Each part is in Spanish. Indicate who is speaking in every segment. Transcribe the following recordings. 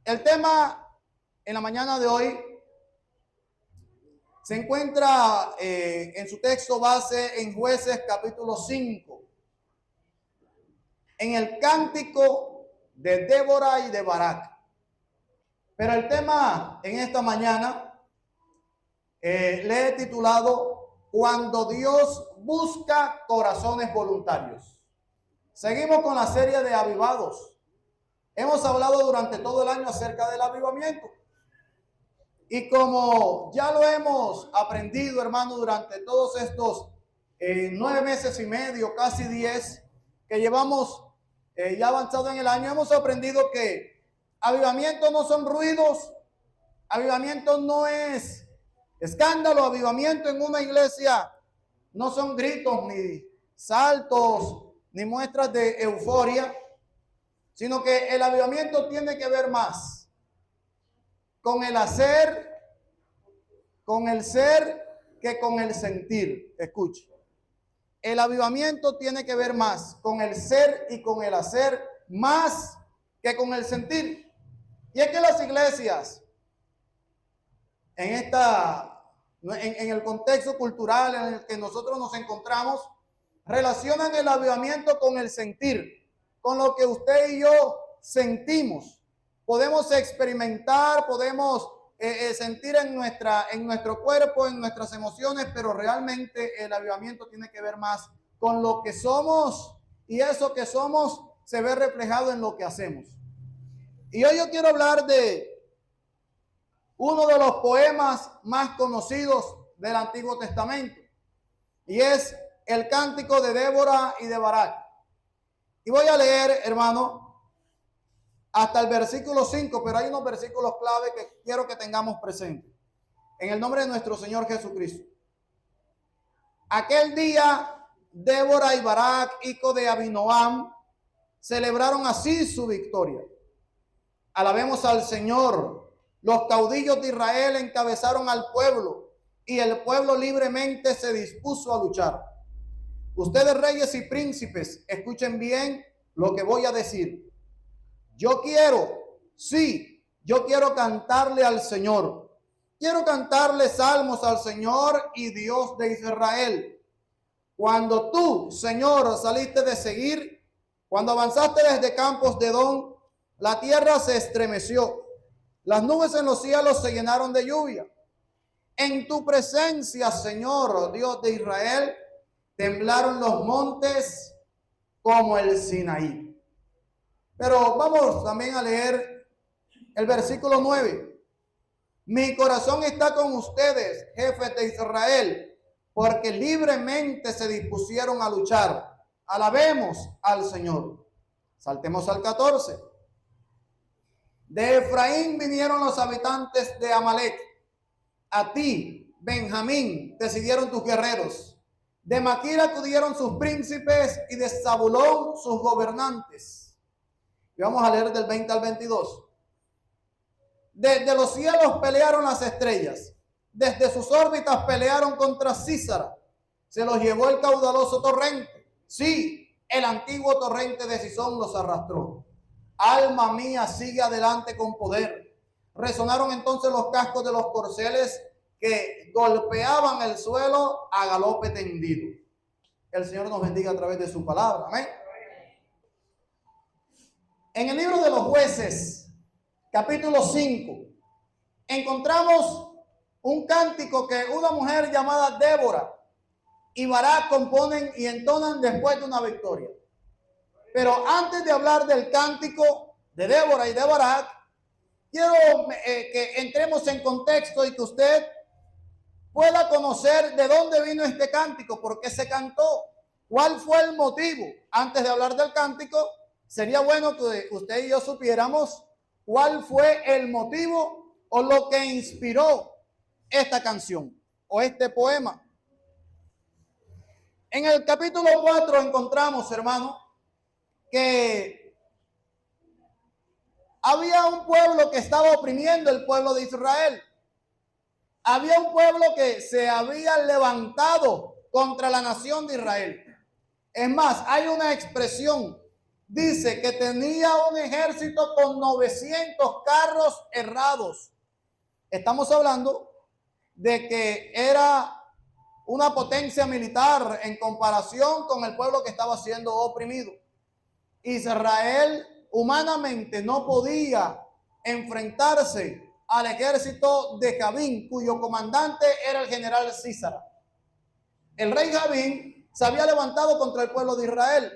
Speaker 1: El tema en la mañana de hoy se encuentra en su texto base en Jueces capítulo 5, en el cántico de Débora y de Barak. Pero el tema en esta mañana le he titulado Cuando Dios busca corazones voluntarios. Seguimos con la serie de avivados. Hemos hablado durante todo el año acerca del avivamiento. Y como ya lo hemos aprendido, hermano, durante todos estos 9 meses y medio, casi 10, que llevamos ya avanzado en el año, hemos aprendido que avivamiento no son ruidos, avivamiento no es escándalo, avivamiento en una iglesia no son gritos, ni saltos, ni muestras de euforia, sino que el avivamiento tiene que ver más con el hacer, con el ser, que con el sentir. Escuche. El avivamiento tiene que ver más con el ser y con el hacer, más que con el sentir. Y es que las iglesias, en el contexto cultural en el que nosotros nos encontramos, relacionan el avivamiento con el sentir, con lo que usted y yo sentimos. Podemos experimentar, podemos sentir en nuestro cuerpo, en nuestras emociones, pero realmente el avivamiento tiene que ver más con lo que somos, y eso que somos se ve reflejado en lo que hacemos. Y hoy yo quiero hablar de uno de los poemas más conocidos del Antiguo Testamento, y es el cántico de Débora y de Barak. Y voy a leer, hermano, hasta el versículo 5, pero hay unos versículos clave que quiero que tengamos presentes. En el nombre de nuestro Señor Jesucristo. Aquel día, Débora y Barak, hijo de Abinoam, celebraron así su victoria. Alabemos al Señor. Los caudillos de Israel encabezaron al pueblo, y el pueblo libremente se dispuso a luchar. Ustedes, reyes y príncipes, escuchen bien lo que voy a decir. Yo quiero cantarle al Señor. Quiero cantarle salmos al Señor y Dios de Israel. Cuando tú, Señor, saliste de Seguir, cuando avanzaste desde campos de Edom, la tierra se estremeció. Las nubes en los cielos se llenaron de lluvia. En tu presencia, Señor, Dios de Israel, temblaron los montes como el Sinaí. Pero vamos también a leer el versículo 9. Mi corazón está con ustedes, jefes de Israel, porque libremente se dispusieron a luchar. Alabemos al Señor. Saltemos al 14. De Efraín vinieron los habitantes de Amalek. A ti, Benjamín, te siguieron tus guerreros. De Maquir acudieron sus príncipes y de Zabulón sus gobernantes. Y vamos a leer del 20 al 22. Desde los cielos pelearon las estrellas. Desde sus órbitas pelearon contra Císara. Se los llevó el caudaloso torrente. Sí, el antiguo torrente de Sison los arrastró. Alma mía, sigue adelante con poder. Resonaron entonces los cascos de los corceles que golpeaban el suelo a galope tendido. El Señor nos bendiga a través de su palabra. Amén. En el libro de los Jueces, capítulo 5, encontramos un cántico que una mujer llamada Débora y Barak componen y entonan después de una victoria. Pero antes de hablar del cántico de Débora y de Barak, quiero que entremos en contexto y que usted pueda conocer de dónde vino este cántico, por qué se cantó, cuál fue el motivo. Antes de hablar del cántico, sería bueno que usted y yo supiéramos cuál fue el motivo o lo que inspiró esta canción o este poema. En el capítulo 4 encontramos, hermano, que había un pueblo que estaba oprimiendo el pueblo de Israel. Había un pueblo que se había levantado contra la nación de Israel. Es más, hay una expresión dice que tenía un ejército con 900 carros herrados. Estamos hablando de que era una potencia militar en comparación con el pueblo que estaba siendo oprimido. Israel humanamente no podía enfrentarse al ejército de Jabín, cuyo comandante era el general Sísara. El rey Jabín se había levantado contra el pueblo de Israel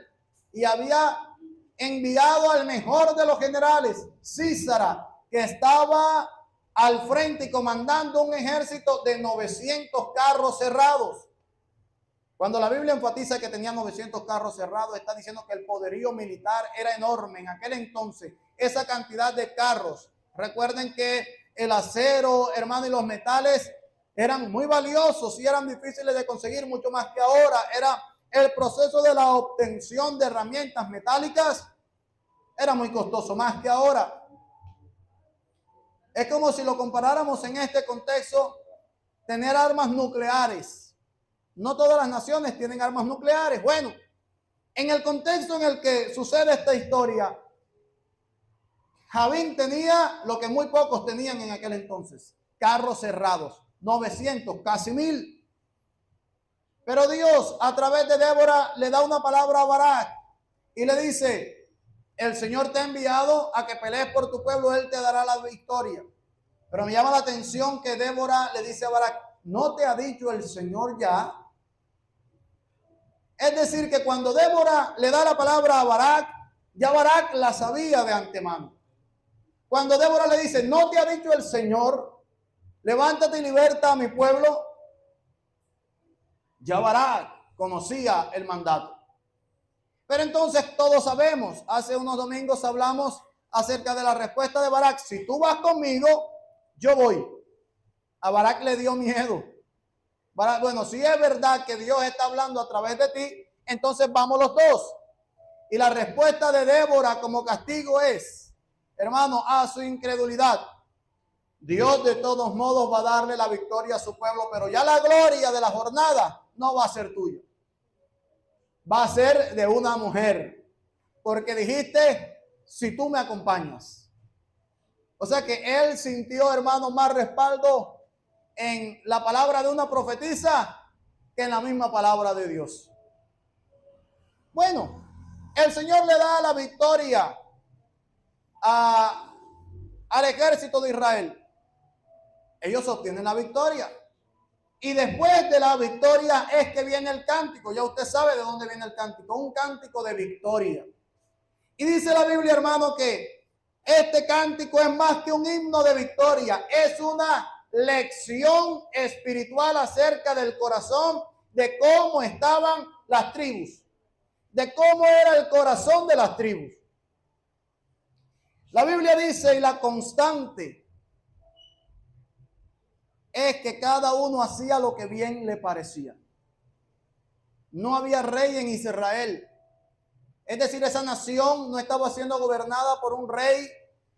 Speaker 1: y había enviado al mejor de los generales, Sísara, que estaba al frente y comandando un ejército de 900 carros cerrados. Cuando la Biblia enfatiza que tenía 900 carros cerrados, está diciendo que el poderío militar era enorme. En aquel entonces, esa cantidad de carros, recuerden que el acero, hermano, y los metales eran muy valiosos y eran difíciles de conseguir, mucho más que ahora. Era el proceso de la obtención de herramientas metálicas, era muy costoso, más que ahora. Es como si lo comparáramos en este contexto, tener armas nucleares. No todas las naciones tienen armas nucleares. Bueno, en el contexto en el que sucede esta historia, Jabín tenía lo que muy pocos tenían en aquel entonces: carros cerrados, 900, casi 1000. Pero Dios, a través de Débora, le da una palabra a Barak y le dice: el Señor te ha enviado a que pelees por tu pueblo, Él te dará la victoria. Pero me llama la atención que Débora le dice a Barak: ¿no te ha dicho el Señor ya? Es decir, que cuando Débora le da la palabra a Barak, ya Barak la sabía de antemano. Cuando Débora le dice: ¿no te ha dicho el Señor, levántate y liberta a mi pueblo?, ya Barak conocía el mandato. Pero entonces todos sabemos, hace unos domingos hablamos acerca de la respuesta de Barak: si tú vas conmigo, yo voy. A Barak le dio miedo. Barak, bueno, si es verdad que Dios está hablando a través de ti, entonces vamos los dos. Y la respuesta de Débora como castigo es, hermano, a su incredulidad: Dios de todos modos va a darle la victoria a su pueblo, pero ya la gloria de la jornada no va a ser tuya. Va a ser de una mujer, porque dijiste: si tú me acompañas. O sea que él sintió, hermano, más respaldo en la palabra de una profetisa que en la misma palabra de Dios. Bueno, el Señor le da la victoria al ejército de Israel. Ellos obtienen la victoria. Y después de la victoria es que viene el cántico. Ya usted sabe de dónde viene el cántico. Un cántico de victoria. Y dice la Biblia, hermano, que este cántico es más que un himno de victoria. Es una lección espiritual acerca del corazón, de cómo estaban las tribus, de cómo era el corazón de las tribus. La Biblia dice, y la constante es que cada uno hacía lo que bien le parecía. No había rey en Israel. Es decir, esa nación no estaba siendo gobernada por un rey,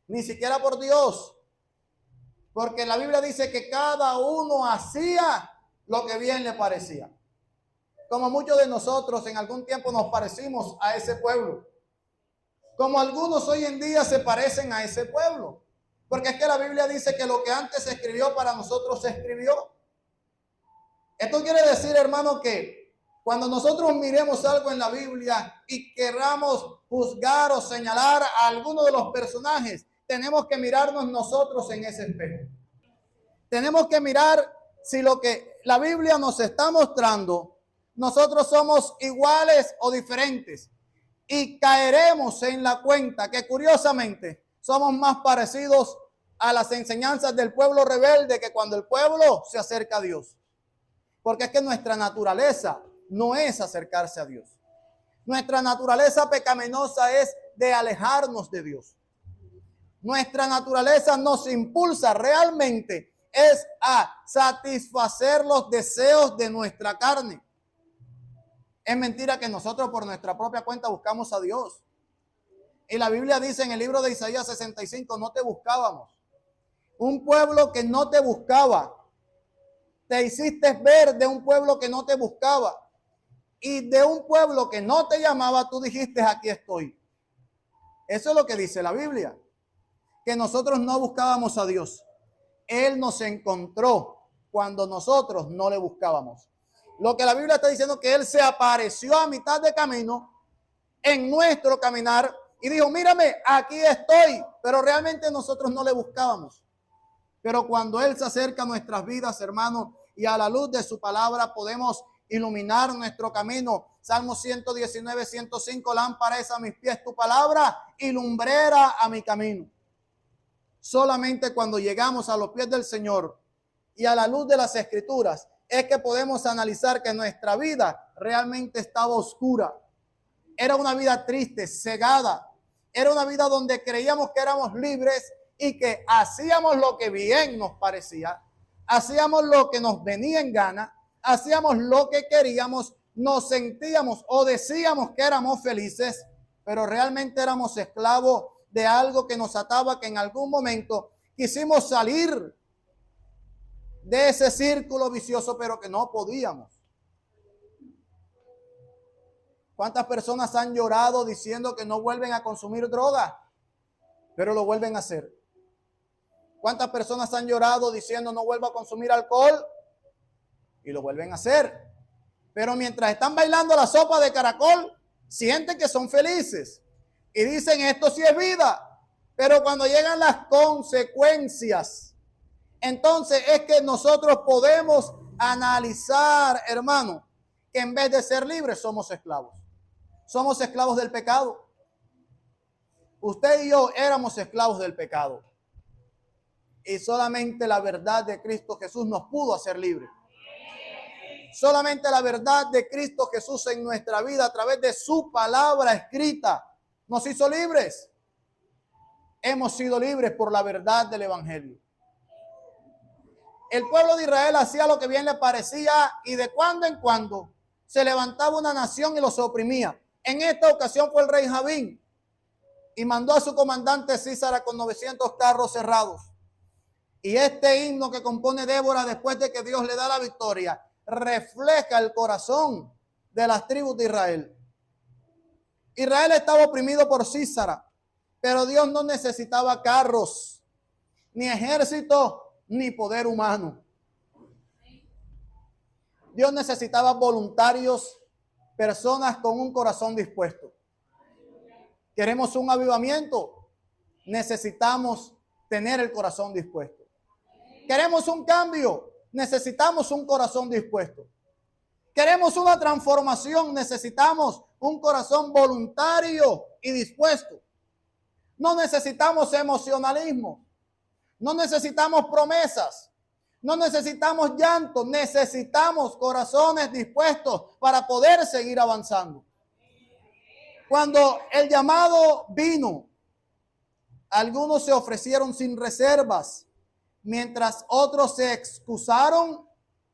Speaker 1: ni siquiera por Dios. Porque la Biblia dice que cada uno hacía lo que bien le parecía. Como muchos de nosotros en algún tiempo nos parecimos a ese pueblo. Como algunos hoy en día se parecen a ese pueblo. Porque es que la Biblia dice que lo que antes se escribió para nosotros se escribió. Esto quiere decir, hermano, que cuando nosotros miremos algo en la Biblia y queramos juzgar o señalar a alguno de los personajes, tenemos que mirarnos nosotros en ese espejo. Tenemos que mirar si lo que la Biblia nos está mostrando, nosotros somos iguales o diferentes. Y caeremos en la cuenta que curiosamente somos más parecidos a las enseñanzas del pueblo rebelde que cuando el pueblo se acerca a Dios. Porque es que nuestra naturaleza no es acercarse a Dios. Nuestra naturaleza pecaminosa es de alejarnos de Dios. Nuestra naturaleza nos impulsa realmente es a satisfacer los deseos de nuestra carne. Es mentira que nosotros por nuestra propia cuenta buscamos a Dios. Y la Biblia dice en el libro de Isaías 65, no te buscábamos. Un pueblo que no te buscaba. Te hiciste ver de un pueblo que no te buscaba. Y de un pueblo que no te llamaba, tú dijiste, aquí estoy. Eso es lo que dice la Biblia, que nosotros no buscábamos a Dios. Él nos encontró cuando nosotros no le buscábamos. Lo que la Biblia está diciendo, que Él se apareció a mitad de camino en nuestro caminar y dijo, mírame, aquí estoy, pero realmente nosotros no le buscábamos. Pero cuando Él se acerca a nuestras vidas, hermanos, y a la luz de su palabra podemos iluminar nuestro camino. Salmo 119, 105, lámpara es a mis pies tu palabra y lumbrera a mi camino. Solamente cuando llegamos a los pies del Señor y a la luz de las Escrituras es que podemos analizar que nuestra vida realmente estaba oscura. Era una vida triste, cegada. Era una vida donde creíamos que éramos libres y que hacíamos lo que bien nos parecía. Hacíamos lo que nos venía en gana. Hacíamos lo que queríamos. Nos sentíamos o decíamos que éramos felices, pero realmente éramos esclavos de algo que nos ataba, que en algún momento quisimos salir de ese círculo vicioso, pero que no podíamos. ¿Cuántas personas han llorado diciendo que no vuelven a consumir droga, pero lo vuelven a hacer? ¿Cuántas personas han llorado diciendo no vuelvo a consumir alcohol y lo vuelven a hacer? Pero mientras están bailando la sopa de caracol, sienten que son felices y dicen esto sí es vida. Pero cuando llegan las consecuencias, entonces es que nosotros podemos analizar, hermano, que en vez de ser libres somos esclavos. Somos esclavos del pecado. Usted y yo éramos esclavos del pecado. Y solamente la verdad de Cristo Jesús nos pudo hacer libres. Solamente la verdad de Cristo Jesús en nuestra vida a través de su palabra escrita nos hizo libres. Hemos sido libres por la verdad del evangelio. El pueblo de Israel hacía lo que bien le parecía y de cuando en cuando se levantaba una nación y los oprimía. En esta ocasión fue el rey Javín y mandó a su comandante Císara con 900 carros cerrados. Y este himno que compone Débora después de que Dios le da la victoria refleja el corazón de las tribus de Israel. Israel estaba oprimido por Císara, pero Dios no necesitaba carros, ni ejército, ni poder humano. Dios necesitaba voluntarios, personas con un corazón dispuesto. ¿Queremos un avivamiento? Necesitamos tener el corazón dispuesto. ¿Queremos un cambio? Necesitamos un corazón dispuesto. ¿Queremos una transformación? Necesitamos un corazón voluntario y dispuesto. No necesitamos emocionalismo. No necesitamos promesas. No necesitamos llanto. Necesitamos corazones dispuestos para poder seguir avanzando. Cuando el llamado vino, algunos se ofrecieron sin reservas, mientras otros se excusaron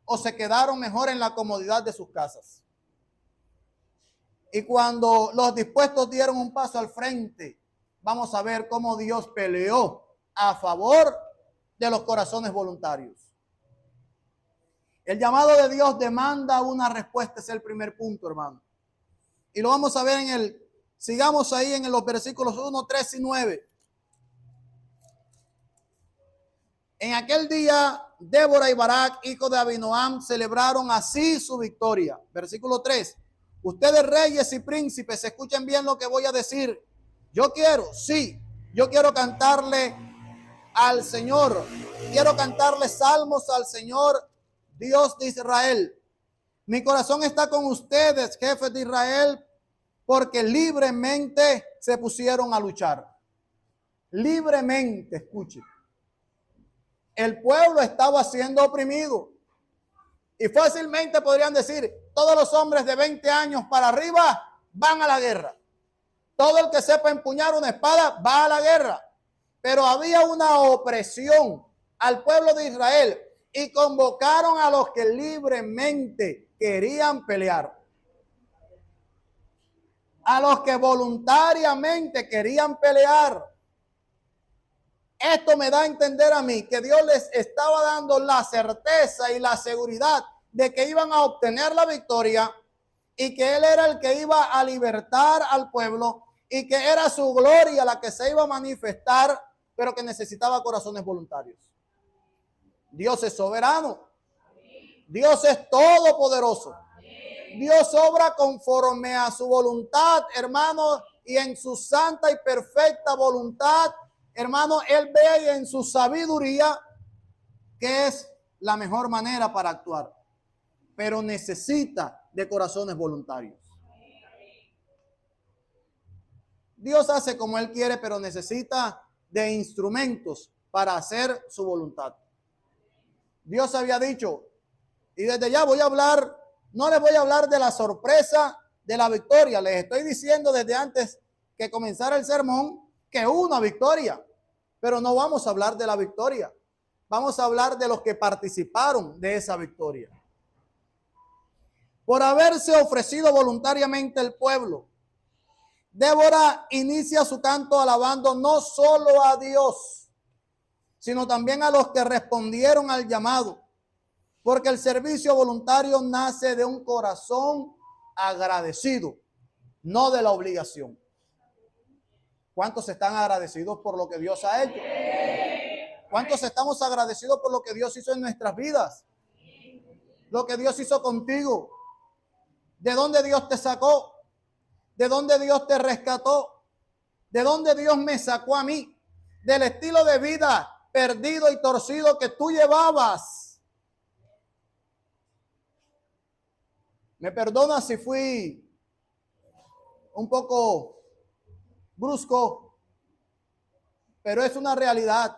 Speaker 1: o se quedaron mejor en la comodidad de sus casas. Y cuando los dispuestos dieron un paso al frente, vamos a ver cómo Dios peleó a favor de los corazones voluntarios. El llamado de Dios demanda una respuesta, es el primer punto, hermano. Y lo vamos a ver sigamos ahí en los versículos 1, 3 y 9. En aquel día, Débora y Barak, hijo de Abinoam, celebraron así su victoria. Versículo 3. Ustedes reyes y príncipes, escuchen bien lo que voy a decir. Yo quiero cantarle al Señor. Quiero cantarle salmos al Señor, Dios de Israel. Mi corazón está con ustedes, jefes de Israel, porque libremente se pusieron a luchar. Libremente, escuchen. El pueblo estaba siendo oprimido. Y fácilmente podrían decir, todos los hombres de 20 años para arriba van a la guerra. Todo el que sepa empuñar una espada va a la guerra. Pero había una opresión al pueblo de Israel y convocaron a los que libremente querían pelear. A los que voluntariamente querían pelear. Esto me da a entender a mí que Dios les estaba dando la certeza y la seguridad de que iban a obtener la victoria y que Él era el que iba a libertar al pueblo y que era su gloria la que se iba a manifestar, pero que necesitaba corazones voluntarios. Dios es soberano. Dios es todopoderoso. Dios obra conforme a su voluntad, hermano, y en su santa y perfecta voluntad, hermano, Él ve en su sabiduría que es la mejor manera para actuar, pero necesita de corazones voluntarios. Dios hace como Él quiere, pero necesita de instrumentos para hacer su voluntad. Dios había dicho, y desde ya voy a hablar, no les voy a hablar de la sorpresa de la victoria, les estoy diciendo desde antes que comenzara el sermón que hubo una victoria, pero no vamos a hablar de la victoria, vamos a hablar de los que participaron de esa victoria. Por haberse ofrecido voluntariamente el pueblo, Débora inicia su canto alabando no solo a Dios, sino también a los que respondieron al llamado, porque el servicio voluntario nace de un corazón agradecido, no de la obligación. ¿Cuántos están agradecidos por lo que Dios ha hecho? ¿Cuántos estamos agradecidos por lo que Dios hizo en nuestras vidas? Lo que Dios hizo contigo. ¿De dónde Dios te sacó? ¿De dónde Dios te rescató? ¿De dónde Dios me sacó a mí? Del estilo de vida perdido y torcido que tú llevabas. Me perdona si fui un poco brusco, pero es una realidad.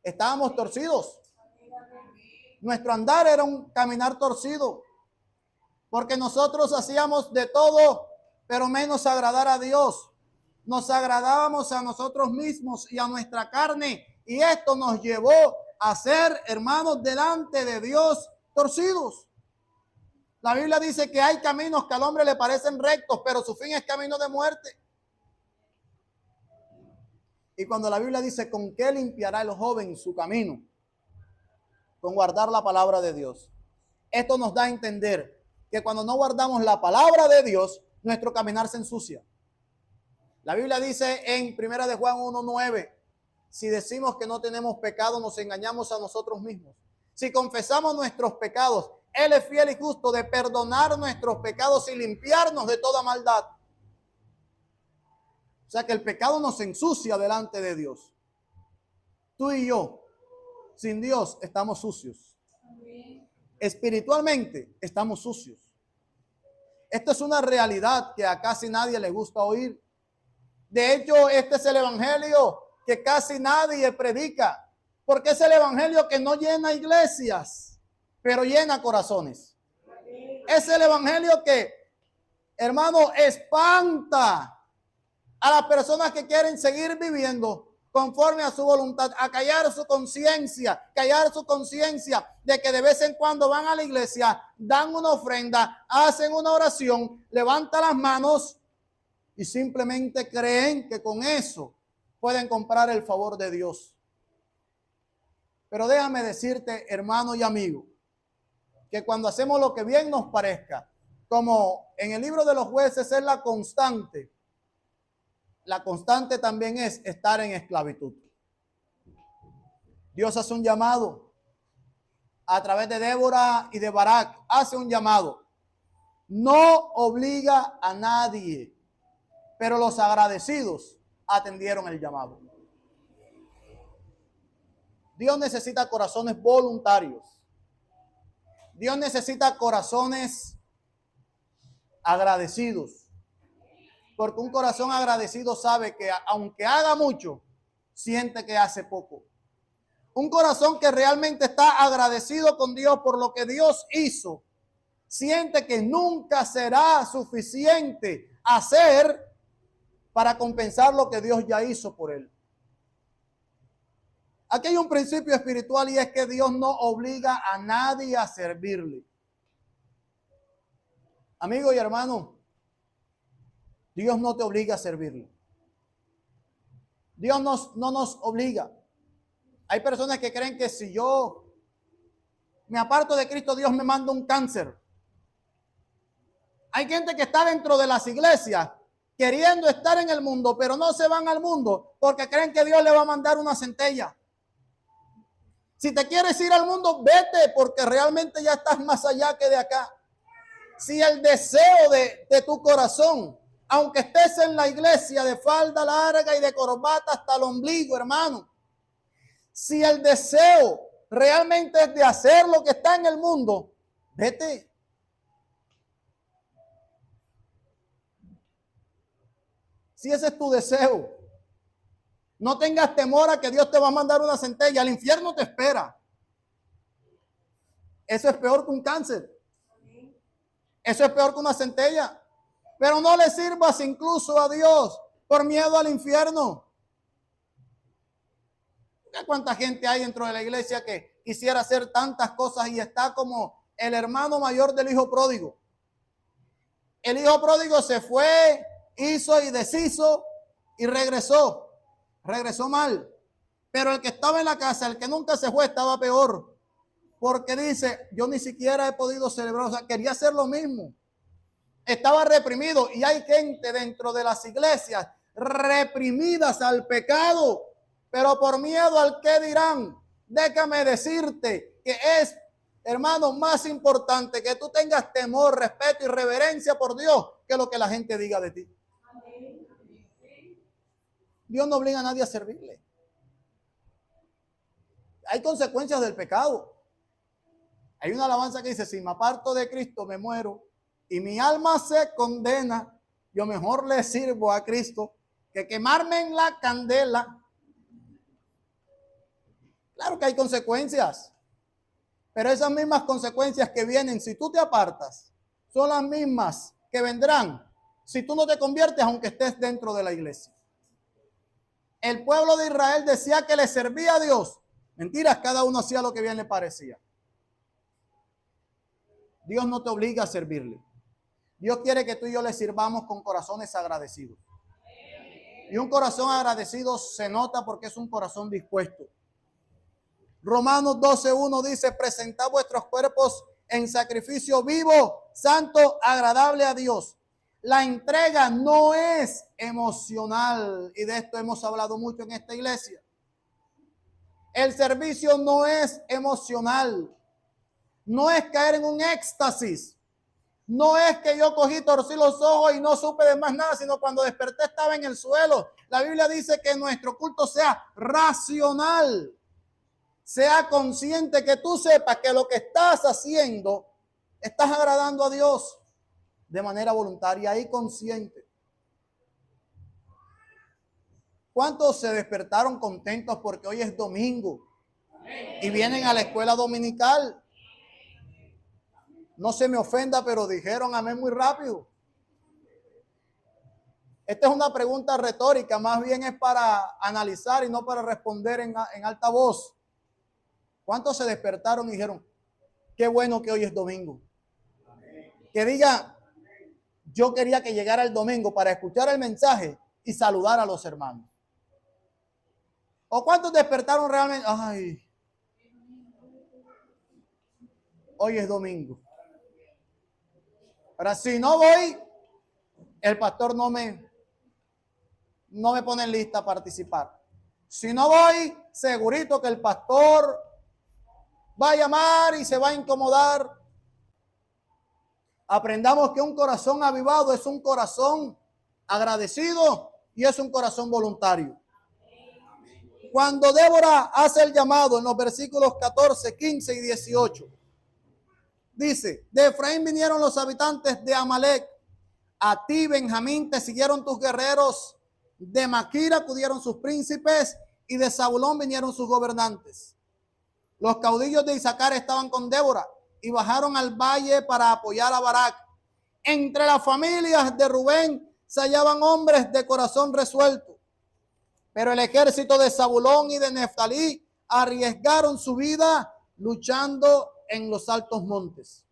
Speaker 1: Estábamos torcidos. Nuestro andar era un caminar torcido, porque nosotros hacíamos de todo, pero menos agradar a Dios. Nos agradábamos a nosotros mismos y a nuestra carne, y esto nos llevó a ser, hermanos, delante de Dios torcidos. La Biblia dice que hay caminos que al hombre le parecen rectos, pero su fin es camino de muerte. Y cuando la Biblia dice, ¿con qué limpiará el joven su camino? Con guardar la palabra de Dios. Esto nos da a entender que cuando no guardamos la palabra de Dios, nuestro caminar se ensucia. La Biblia dice en 1 de Juan 1:9, si decimos que no tenemos pecado, nos engañamos a nosotros mismos. Si confesamos nuestros pecados, Él es fiel y justo de perdonar nuestros pecados y limpiarnos de toda maldad. O sea que el pecado nos ensucia delante de Dios. Tú y yo, sin Dios, estamos sucios. Espiritualmente, estamos sucios. Esto es una realidad que a casi nadie le gusta oír. De hecho, este es el evangelio que casi nadie predica, porque es el evangelio que no llena iglesias, pero llena corazones. Es el evangelio que, hermano, espanta a las personas que quieren seguir viviendo conforme a su voluntad, a callar su conciencia de que de vez en cuando van a la iglesia, dan una ofrenda, hacen una oración, levantan las manos y simplemente creen que con eso pueden comprar el favor de Dios. Pero déjame decirte, hermano y amigo, que cuando hacemos lo que bien nos parezca, como en el libro de los jueces es la constante también es estar en esclavitud. Dios hace un llamado a través de Débora y de Barak, hace un llamado. No obliga a nadie, pero los agradecidos atendieron el llamado. Dios necesita corazones voluntarios. Dios necesita corazones agradecidos. Porque un corazón agradecido sabe que aunque haga mucho, siente que hace poco. Un corazón que realmente está agradecido con Dios por lo que Dios hizo, siente que nunca será suficiente hacer para compensar lo que Dios ya hizo por él. Aquí hay un principio espiritual y es que Dios no obliga a nadie a servirle. Amigo y hermano, Dios no te obliga a servirle. Dios no nos obliga. Hay personas que creen que si yo me aparto de Cristo, Dios me manda un cáncer. Hay gente que está dentro de las iglesias queriendo estar en el mundo, pero no se van al mundo porque creen que Dios le va a mandar una centella. Si te quieres ir al mundo, vete, porque realmente ya estás más allá que de acá. Si el deseo de tu corazón, aunque estés en la iglesia de falda larga y de corbata hasta el ombligo, hermano, si el deseo realmente es de hacer lo que está en el mundo, vete. Si ese es tu deseo, no tengas temor a que Dios te va a mandar una centella. El infierno te espera. Eso es peor que un cáncer. Eso es peor que una centella. Pero no le sirvas incluso a Dios por miedo al infierno. ¿Cuánta gente hay dentro de la iglesia que quisiera hacer tantas cosas y está como el hermano mayor del hijo pródigo? El hijo pródigo se fue, hizo y deshizo y regresó. Regresó mal. Pero el que estaba en la casa, el que nunca se fue, estaba peor. Porque dice, yo ni siquiera he podido celebrar. O sea, quería hacer lo mismo. Estaba reprimido. Y hay gente dentro de las iglesias reprimidas al pecado. Pero por miedo al que dirán, déjame decirte que es, hermano, más importante que tú tengas temor, respeto y reverencia por Dios que lo que la gente diga de ti. Dios no obliga a nadie a servirle. Hay consecuencias del pecado. Hay una alabanza que dice, si me aparto de Cristo me muero y mi alma se condena, yo mejor le sirvo a Cristo que quemarme en la candela. Claro que hay consecuencias, pero esas mismas consecuencias que vienen si tú te apartas son las mismas que vendrán si tú no te conviertes aunque estés dentro de la iglesia. El pueblo de Israel decía que le servía a Dios. Mentiras, cada uno hacía lo que bien le parecía. Dios no te obliga a servirle. Dios quiere que tú y yo le sirvamos con corazones agradecidos. Y un corazón agradecido se nota porque es un corazón dispuesto. Romanos 12:1 dice, presentad vuestros cuerpos en sacrificio vivo, santo, agradable a Dios. La entrega no es emocional y de esto hemos hablado mucho en esta iglesia. El servicio no es emocional. No es caer en un éxtasis. No es que yo cogí, torcí los ojos y no supe de más nada, sino cuando desperté estaba en el suelo. La Biblia dice que nuestro culto sea racional. Sea consciente, que tú sepas que lo que estás haciendo, estás agradando a Dios de manera voluntaria y consciente. ¿Cuántos se despertaron contentos porque hoy es domingo y vienen a la escuela dominical? No se me ofenda, pero dijeron amén muy rápido. Esta es una pregunta retórica, más bien es para analizar y no para responder en alta voz. ¿Cuántos se despertaron y dijeron, qué bueno que hoy es domingo? Que diga, yo quería que llegara el domingo para escuchar el mensaje y saludar a los hermanos. ¿O cuántos despertaron realmente? Ay, hoy es domingo. Ahora, si no voy, el pastor no me pone en lista a participar. Si no voy, segurito que el pastor va a llamar y se va a incomodar. Aprendamos que un corazón avivado es un corazón agradecido y es un corazón voluntario. Cuando Débora hace el llamado en los versículos 14, 15 y 18, dice, de Efraín vinieron los habitantes de Amalec, a ti, Benjamín, te siguieron tus guerreros, de Maquira acudieron sus príncipes y de Zabulón vinieron sus gobernantes. Los caudillos de Isaacar estaban con Débora y bajaron al valle para apoyar a Barak. Entre las familias de Rubén se hallaban hombres de corazón resuelto, pero el ejército de Zabulón y de Neftalí arriesgaron su vida luchando en los altos montes.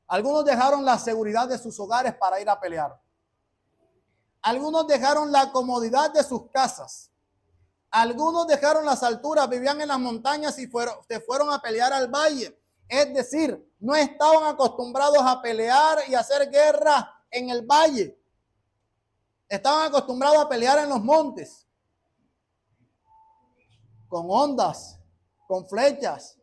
Speaker 1: Algunos dejaron la seguridad de sus hogares para ir a pelear. Algunos dejaron la comodidad de sus casas. Algunos dejaron las alturas, vivían en las montañas y se fueron a pelear al valle. Es decir, no estaban acostumbrados a pelear y hacer guerra en el valle. Estaban acostumbrados a pelear en los montes, con ondas, con flechas,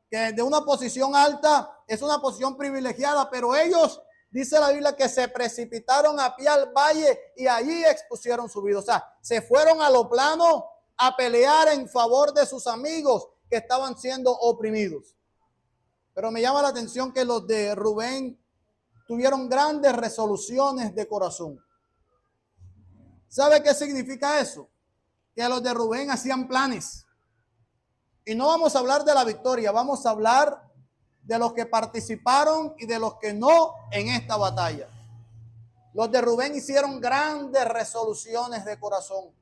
Speaker 1: que de una posición alta es una posición privilegiada, pero ellos, dice la Biblia, que se precipitaron a pie al valle y allí expusieron su vida. O sea, se fueron a lo plano a pelear en favor de sus amigos que estaban siendo oprimidos. Pero me llama la atención que los de Rubén tuvieron grandes resoluciones de corazón. ¿Sabe qué significa eso? Que los de Rubén hacían planes. Y no vamos a hablar de la victoria, vamos a hablar de los que participaron y de los que no en esta batalla. Los de Rubén hicieron grandes resoluciones de corazón.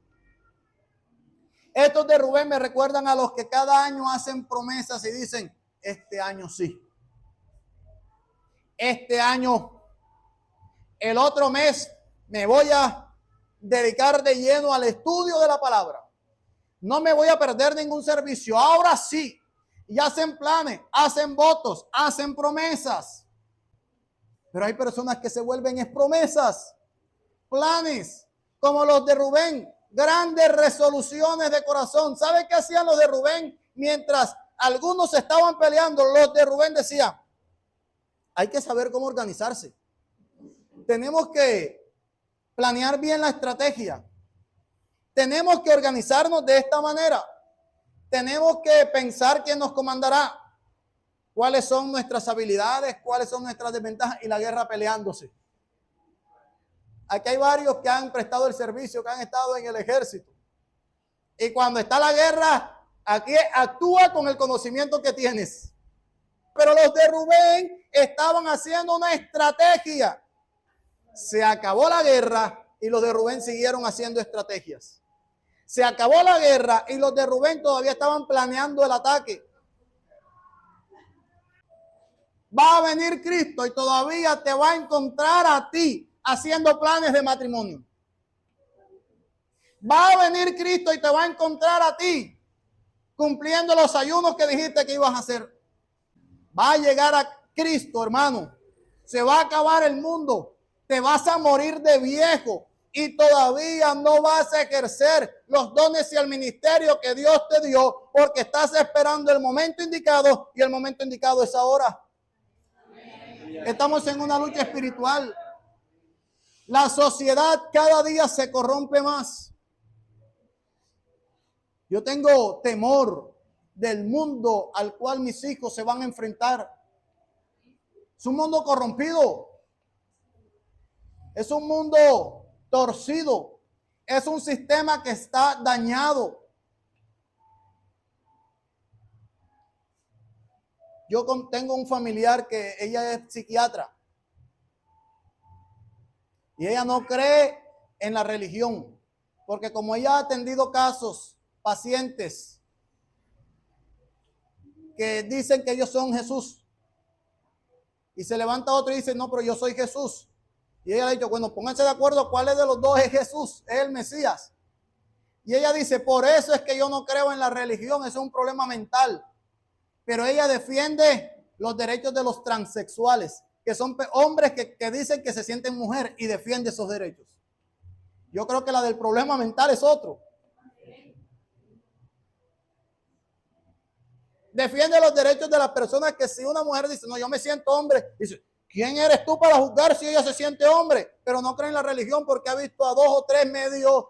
Speaker 1: Estos de Rubén me recuerdan a los que cada año hacen promesas y dicen, este año sí. Este año, el otro mes, me voy a dedicar de lleno al estudio de la palabra. No me voy a perder ningún servicio. Ahora sí. Y hacen planes, hacen votos, hacen promesas. Pero hay personas que se vuelven promesas, planes, como los de Rubén, grandes resoluciones de corazón. ¿Sabe qué hacían los de Rubén? Mientras algunos estaban peleando, los de Rubén decían, hay que saber cómo organizarse. Tenemos que planear bien la estrategia. Tenemos que organizarnos de esta manera. Tenemos que pensar quién nos comandará, cuáles son nuestras habilidades, cuáles son nuestras desventajas y la guerra peleándose. Aquí hay varios que han prestado el servicio, que han estado en el ejército. Y cuando está la guerra, aquí actúa con el conocimiento que tienes. Pero los de Rubén estaban haciendo una estrategia. Se acabó la guerra y los de Rubén siguieron haciendo estrategias. Se acabó la guerra y los de Rubén todavía estaban planeando el ataque. Va a venir Cristo y todavía te va a encontrar a ti haciendo planes de matrimonio. Va a venir Cristo y te va a encontrar a ti cumpliendo los ayunos que dijiste que ibas a hacer. Va a llegar a Cristo, hermano. Se va a acabar el mundo. Te vas a morir de viejo. Y todavía no vas a ejercer los dones y el ministerio que Dios te dio porque estás esperando el momento indicado y el momento indicado es ahora. Estamos en una lucha espiritual. La sociedad cada día se corrompe más. Yo tengo temor del mundo al cual mis hijos se van a enfrentar. Es un mundo corrompido. Es un mundo torcido. Es un sistema que está dañado. Yo tengo un familiar que ella es psiquiatra. Y ella no cree en la religión. Porque como ella ha atendido casos, pacientes, que dicen que ellos son Jesús. Y se levanta otro y dice, no, pero yo soy Jesús. Y ella le ha dicho, bueno, pónganse de acuerdo cuál es de los dos es Jesús, es el Mesías. Y ella dice, por eso es que yo no creo en la religión, eso es un problema mental. Pero ella defiende los derechos de los transexuales, que son hombres que dicen que se sienten mujer y defiende esos derechos. Yo creo que la del problema mental es otro. Defiende los derechos de las personas que si una mujer dice, no, yo me siento hombre, dice, ¿quién eres tú para juzgar si ella se siente hombre? Pero no cree en la religión porque ha visto a 2 o 3 medios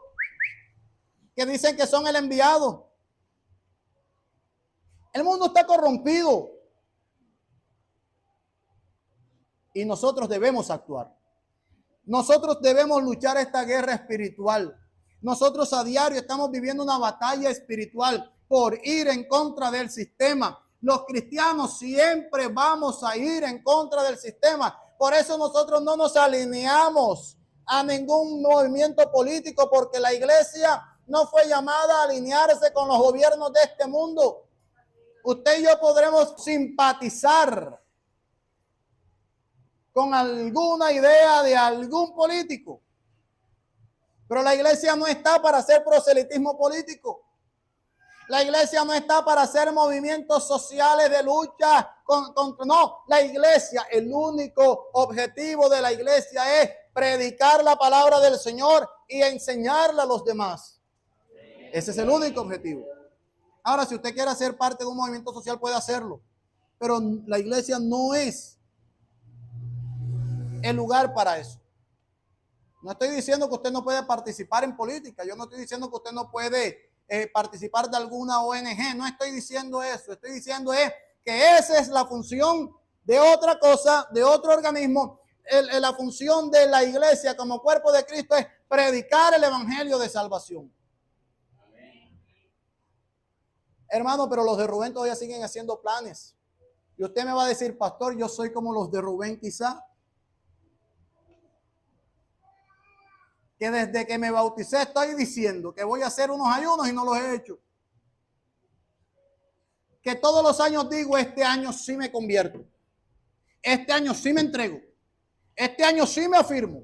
Speaker 1: que dicen que son el enviado. El mundo está corrompido. Y nosotros debemos actuar. Nosotros debemos luchar esta guerra espiritual. Nosotros a diario estamos viviendo una batalla espiritual por ir en contra del sistema. Los cristianos siempre vamos a ir en contra del sistema. Por eso nosotros no nos alineamos a ningún movimiento político, porque la iglesia no fue llamada a alinearse con los gobiernos de este mundo. Usted y yo podremos simpatizar con alguna idea de algún político, pero la iglesia no está para hacer proselitismo político. La iglesia no está para hacer movimientos sociales de lucha contra. No, la iglesia, el único objetivo de la iglesia es predicar la palabra del Señor y enseñarla a los demás. Ese es el único objetivo. Ahora, si usted quiere ser parte de un movimiento social, puede hacerlo. Pero la iglesia no es el lugar para eso. No estoy diciendo que usted no puede participar en política. Yo no estoy diciendo que usted no puede participar de alguna ONG. No estoy diciendo eso. Estoy diciendo que esa es la función de otra cosa, de otro organismo. La función de la iglesia como cuerpo de Cristo es predicar el evangelio de salvación. Hermano, pero los de Rubén todavía siguen haciendo planes. Y usted me va a decir, pastor, yo soy como los de Rubén quizá. Que desde que me bauticé estoy diciendo que voy a hacer unos ayunos y no los he hecho. Que todos los años digo, este año sí me convierto. Este año sí me entrego. Este año sí me afirmo.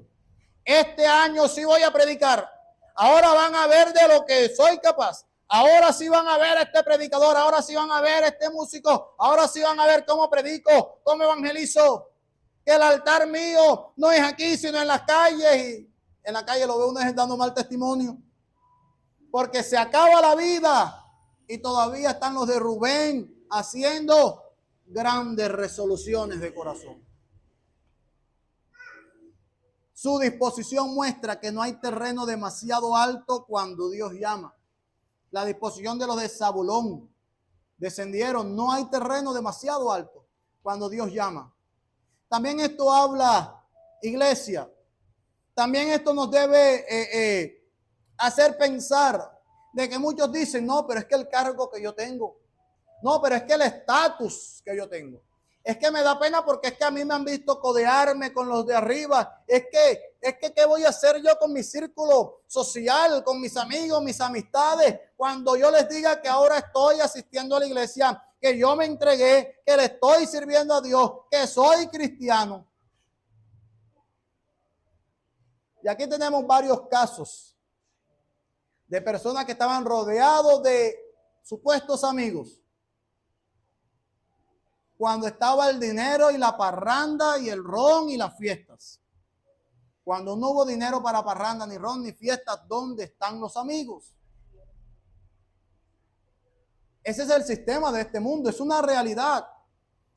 Speaker 1: Este año sí voy a predicar. Ahora van a ver de lo que soy capaz. Ahora sí van a ver a este predicador. Ahora sí van a ver a este músico. Ahora sí van a ver cómo predico, cómo evangelizo. Que el altar mío no es aquí, sino en las calles. Y en la calle lo veo uno dando mal testimonio. Porque se acaba la vida. Y todavía están los de Rubén haciendo grandes resoluciones de corazón. Su disposición muestra que no hay terreno demasiado alto cuando Dios llama. La disposición de los de Zabulón descendieron. No hay terreno demasiado alto cuando Dios llama. También esto habla, iglesia. También esto nos debe hacer pensar de que muchos dicen, no, pero es que el cargo que yo tengo. No, pero es que el estatus que yo tengo. Es que me da pena porque es que a mí me han visto codearme con los de arriba. Es que ¿qué voy a hacer yo con mi círculo social, con mis amigos, mis amistades? Cuando yo les diga que ahora estoy asistiendo a la iglesia, que yo me entregué, que le estoy sirviendo a Dios, que soy cristiano. Y aquí tenemos varios casos de personas que estaban rodeados de supuestos amigos. Cuando estaba el dinero y la parranda y el ron y las fiestas. Cuando no hubo dinero para parranda, ni ron, ni fiestas, ¿dónde están los amigos? Ese es el sistema de este mundo, es una realidad.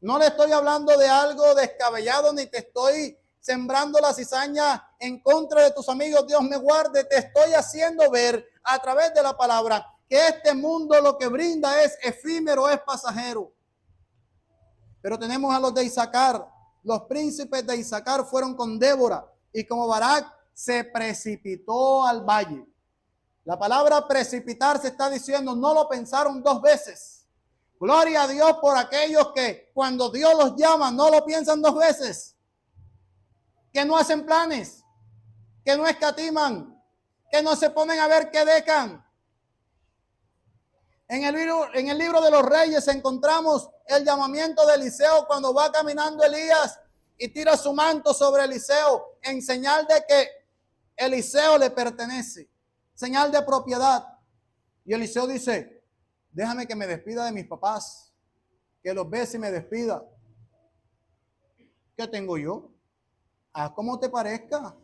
Speaker 1: No le estoy hablando de algo descabellado, ni te estoy sembrando la cizaña en contra de tus amigos. Dios me guarde, te estoy haciendo ver a través de la palabra que este mundo lo que brinda es efímero, es pasajero. Pero tenemos a los de Isaacar. Los príncipes de Isaacar fueron con Débora y como Barak se precipitó al valle. La palabra precipitar se está diciendo, no lo pensaron dos veces. Gloria a Dios por aquellos que cuando Dios los llama no lo piensan dos veces. Que no hacen planes, que no escatiman, que no se ponen a ver qué dejan. En el libro de los Reyes encontramos el llamamiento de Eliseo cuando va caminando Elías y tira su manto sobre Eliseo en señal de que Eliseo le pertenece, señal de propiedad. Y Eliseo dice, déjame que me despida de mis papás, que los bese y me despida. ¿Qué tengo yo? Haz como te parezca.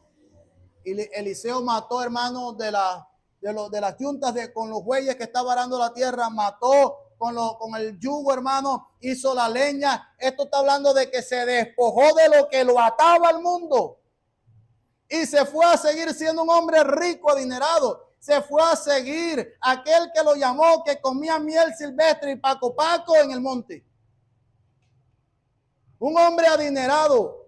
Speaker 1: Y Eliseo mató, hermanos, de las yuntas con los bueyes que estaba arando la tierra, mató con el yugo, hermano, hizo la leña. Esto está hablando de que se despojó de lo que lo ataba al mundo y se fue a seguir siendo un hombre rico, adinerado. Se fue a seguir aquel que lo llamó, que comía miel silvestre y paco en el monte. Un hombre adinerado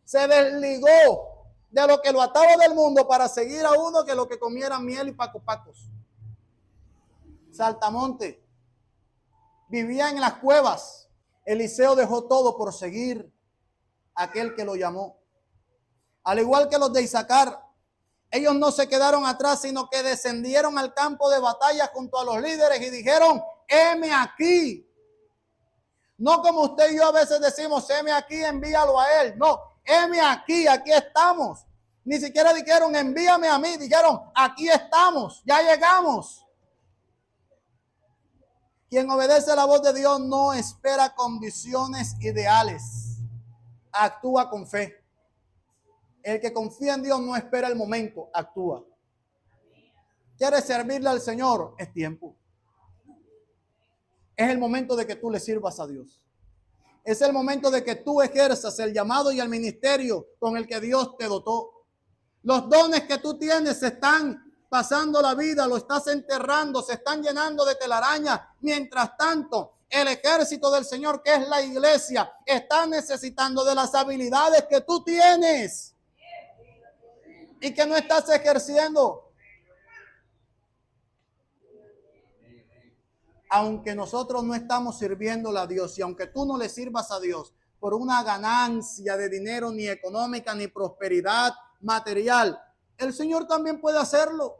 Speaker 1: se desligó de lo que lo ataba del mundo para seguir a uno que lo que comiera miel y pacos. Saltamonte. Vivía en las cuevas. Eliseo dejó todo por seguir a aquel que lo llamó. Al igual que los de Isaacar, ellos no se quedaron atrás, sino que descendieron al campo de batalla junto a los líderes y dijeron, heme aquí. No como usted y yo a veces decimos, heme aquí, envíalo a él. No, heme aquí, aquí estamos. Ni siquiera dijeron, envíame a mí. Dijeron, aquí estamos, ya llegamos. Quien obedece a la voz de Dios no espera condiciones ideales. Actúa con fe. El que confía en Dios no espera el momento, actúa. ¿Quieres servirle al Señor? Es tiempo. Es el momento de que tú le sirvas a Dios. Es el momento de que tú ejerzas el llamado y el ministerio con el que Dios te dotó. Los dones que tú tienes se están pasando la vida, lo estás enterrando, se están llenando de telaraña. Mientras tanto, el ejército del Señor, que es la iglesia, está necesitando de las habilidades que tú tienes y que no estás ejerciendo. Aunque nosotros no estamos sirviéndole a Dios y aunque tú no le sirvas a Dios por una ganancia de dinero, ni económica, ni prosperidad material, el Señor también puede hacerlo.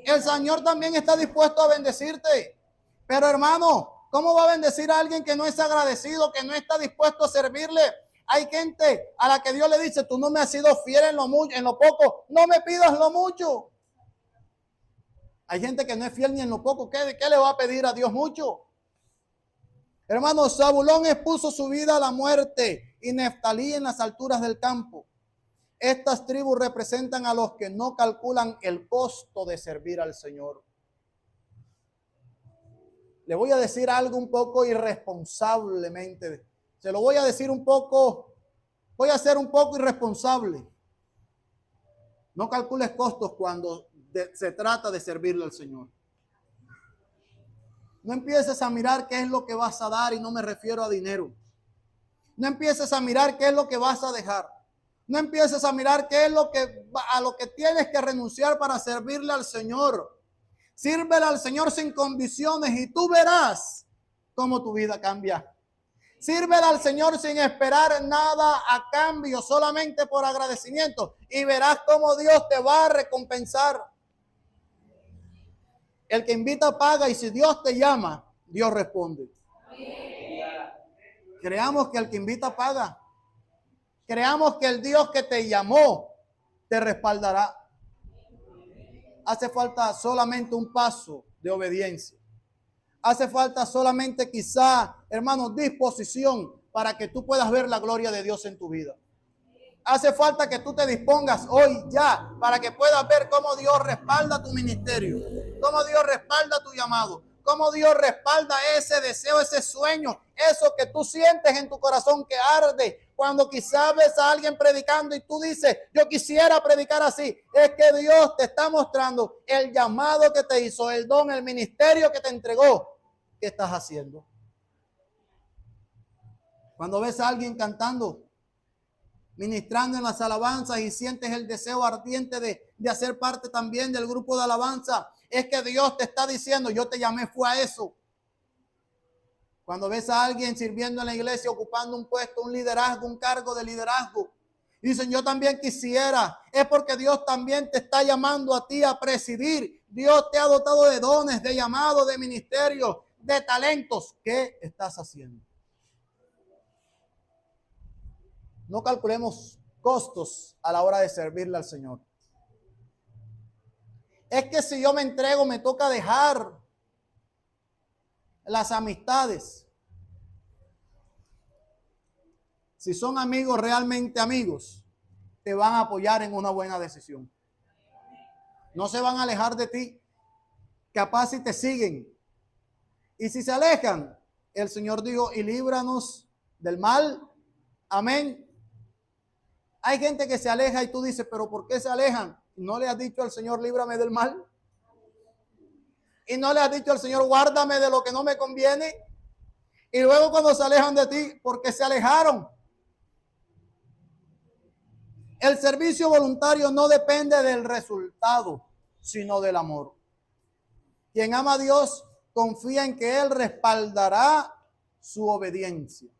Speaker 1: El Señor también está dispuesto a bendecirte. Pero hermano, ¿cómo va a bendecir a alguien que no es agradecido, que no está dispuesto a servirle? Hay gente a la que Dios le dice, tú no me has sido fiel en lo mucho, en lo poco, no me pidas lo mucho. Hay gente que no es fiel ni en lo poco. ¿Qué le va a pedir a Dios mucho? Hermano, Zabulón expuso su vida a la muerte y Neftalí en las alturas del campo. Estas tribus representan a los que no calculan el costo de servir al Señor. Le voy a decir algo un poco irresponsablemente. Se lo voy a decir un poco, voy a ser un poco irresponsable. No calcules costos cuando se trata de servirle al Señor. No empieces a mirar qué es lo que vas a dar y no me refiero a dinero. No empieces a mirar qué es lo que vas a dejar. No empieces a mirar qué es a lo que tienes que renunciar para servirle al Señor. Sírvele al Señor sin condiciones y tú verás cómo tu vida cambia. Sírvele al Señor sin esperar nada a cambio, solamente por agradecimiento, y verás cómo Dios te va a recompensar. El que invita paga, y si Dios te llama, Dios responde. Creamos que el que invita paga. Creamos que el Dios que te llamó te respaldará. Hace falta solamente un paso de obediencia. Hace falta solamente quizá, hermanos, disposición para que tú puedas ver la gloria de Dios en tu vida. Hace falta que tú te dispongas hoy ya para que puedas ver cómo Dios respalda tu ministerio, cómo Dios respalda tu llamado, cómo Dios respalda ese deseo, ese sueño, eso que tú sientes en tu corazón que arde. Cuando quizás ves a alguien predicando y tú dices, yo quisiera predicar así, es que Dios te está mostrando el llamado que te hizo, el don, el ministerio que te entregó. ¿Qué estás haciendo? Cuando ves a alguien cantando, ministrando en las alabanzas y sientes el deseo ardiente de hacer parte también del grupo de alabanza, es que Dios te está diciendo, yo te llamé fue a eso. Cuando ves a alguien sirviendo en la iglesia, ocupando un puesto, un liderazgo, un cargo de liderazgo, dicen, yo también quisiera, es porque Dios también te está llamando a ti a presidir. Dios te ha dotado de dones, de llamado, de ministerio, de talentos. ¿Qué estás haciendo? No calculemos costos a la hora de servirle al Señor. Es que si yo me entrego, me toca dejar las amistades. Si son amigos, realmente amigos, te van a apoyar en una buena decisión. No se van a alejar de ti. Capaz si te siguen. Y si se alejan, el Señor dijo, y líbranos del mal. Amén. Hay gente que se aleja y tú dices, pero ¿por qué se alejan? ¿No le has dicho al Señor, líbrame del mal? ¿Y no le has dicho al Señor, guárdame de lo que no me conviene? Y luego cuando se alejan de ti, ¿por qué se alejaron? El servicio voluntario no depende del resultado, sino del amor. Quien ama a Dios confía en que Él respaldará su obediencia.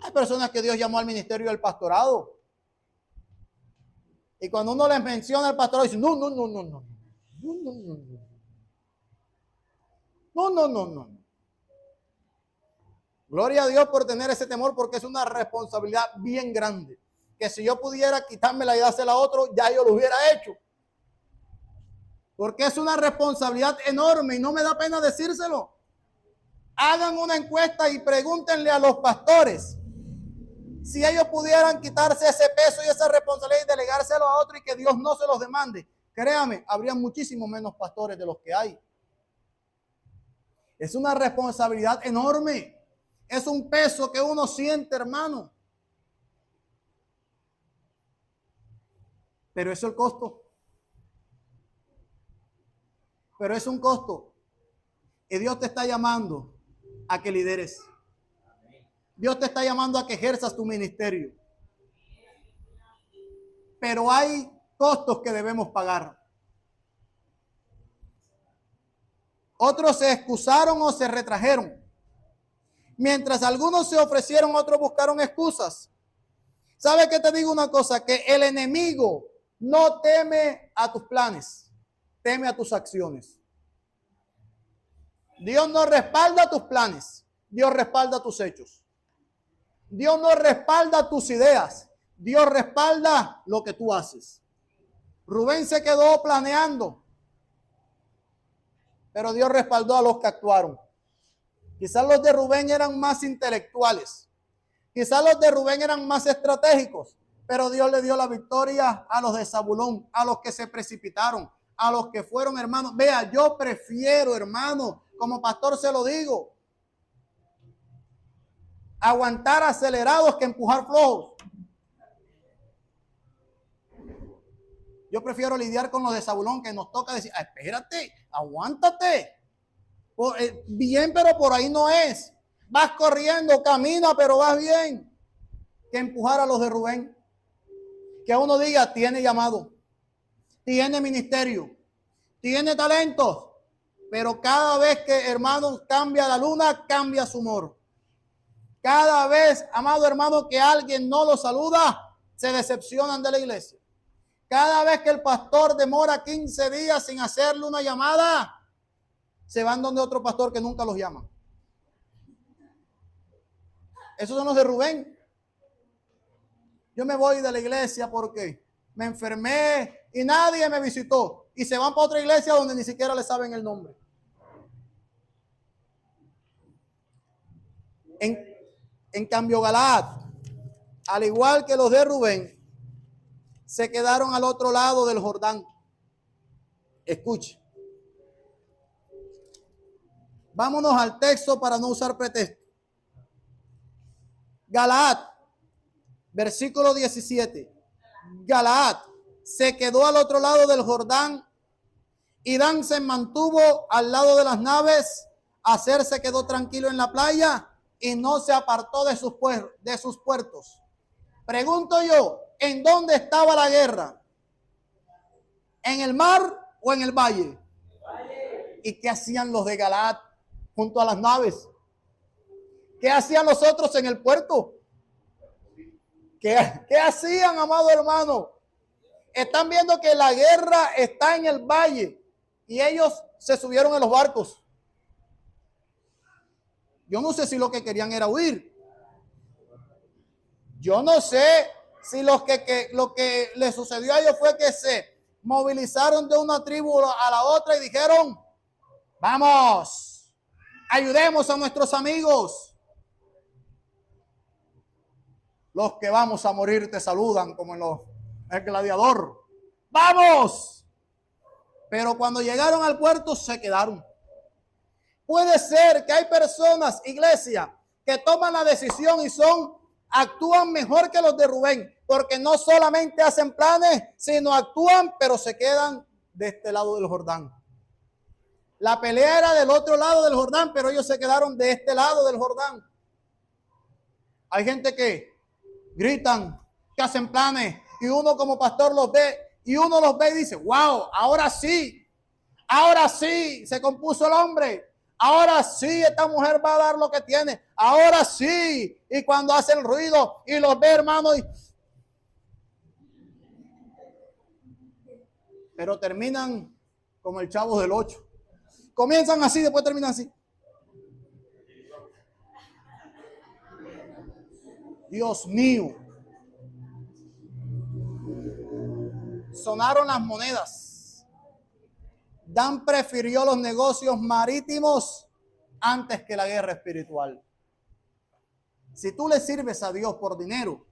Speaker 1: Hay personas que Dios llamó al ministerio del pastorado. Y cuando uno les menciona el pastorado, dicen, no. Gloria a Dios por tener ese temor, porque es una responsabilidad bien grande. Que si yo pudiera quitármela y dársela a otro, ya yo lo hubiera hecho. Porque es una responsabilidad enorme y no me da pena decírselo. Hagan una encuesta y pregúntenle a los pastores Si ellos pudieran quitarse ese peso y esa responsabilidad y delegárselo a otro y que Dios no se los demande, créame, habría muchísimo menos pastores de los que hay. Es una responsabilidad enorme. Es un peso que uno siente, hermano. Pero eso es el costo. Pero es un costo. Y Dios te está llamando a que lideres. Dios te está llamando a que ejerzas tu ministerio. Pero hay costos que debemos pagar. Otros se excusaron o se retrajeron. Mientras algunos se ofrecieron, otros buscaron excusas. ¿Sabe qué te digo una cosa? Que el enemigo no teme a tus planes, teme a tus acciones. Dios no respalda tus planes, Dios respalda tus hechos. Dios no respalda tus ideas, Dios respalda lo que tú haces. Rubén se quedó planeando, pero Dios respaldó a los que actuaron. Quizás los de Rubén eran más intelectuales, quizás los de Rubén eran más estratégicos, pero Dios le dio la victoria a los de Zabulón, a los que se precipitaron, a los que fueron hermanos. Vea, yo prefiero, hermano, como pastor se lo digo, aguantar acelerados que empujar flojos. Yo prefiero lidiar con los de Zabulón, que nos toca decir, espérate, aguántate. Bien, pero por ahí no es. Vas corriendo, camina, pero vas bien. Que empujar a los de Rubén. Que uno diga, tiene llamado, tiene ministerio, tiene talentos, pero cada vez que, hermanos, cambia la luna, cambia su humor. Cada vez, amado hermano, que alguien no lo saluda, se decepcionan de la iglesia. Cada vez que el pastor demora 15 días sin hacerle una llamada, se van donde otro pastor que nunca los llama. Esos son los de Rubén. Yo me voy de la iglesia porque me enfermé y nadie me visitó. Y se van para otra iglesia donde ni siquiera le saben el nombre. En cambio, Galaad, al igual que los de Rubén, se quedaron al otro lado del Jordán. Escuche. Vámonos al texto para no usar pretexto. Galaad, versículo 17. Galaad se quedó al otro lado del Jordán y Dan se mantuvo al lado de las naves. Aser se quedó tranquilo en la playa y no se apartó de sus puertos. Pregunto yo, ¿en dónde estaba la guerra? ¿En el mar o en el valle? ¿Y qué hacían los de Galaad junto a las naves? ¿Qué hacían los otros en el puerto? ¿Qué hacían, amado hermano? Están viendo que la guerra está en el valle y ellos se subieron en los barcos. Yo no sé si lo que querían era huir. Yo no sé si lo que le sucedió a ellos fue que se movilizaron de una tribu a la otra y dijeron, vamos, ayudemos a nuestros amigos. Los que vamos a morir te saludan como en el gladiador. ¡Vamos! Pero cuando llegaron al puerto se quedaron. Puede ser que hay personas, iglesia, que toman la decisión y actúan mejor que los de Rubén, porque no solamente hacen planes, sino actúan, pero se quedan de este lado del Jordán. La pelea era del otro lado del Jordán, pero ellos se quedaron de este lado del Jordán. Hay gente que gritan, que hacen planes, y uno como pastor los ve, y uno los ve y dice, wow, ahora sí, se compuso el hombre. Ahora sí, esta mujer va a dar lo que tiene. Ahora sí. Y cuando hace el ruido y los ve, hermano. Pero terminan como el Chavo del 8. Comienzan así, después terminan así. Dios mío. Sonaron las monedas. Dan prefirió los negocios marítimos antes que la guerra espiritual. Si tú le sirves a Dios por dinero,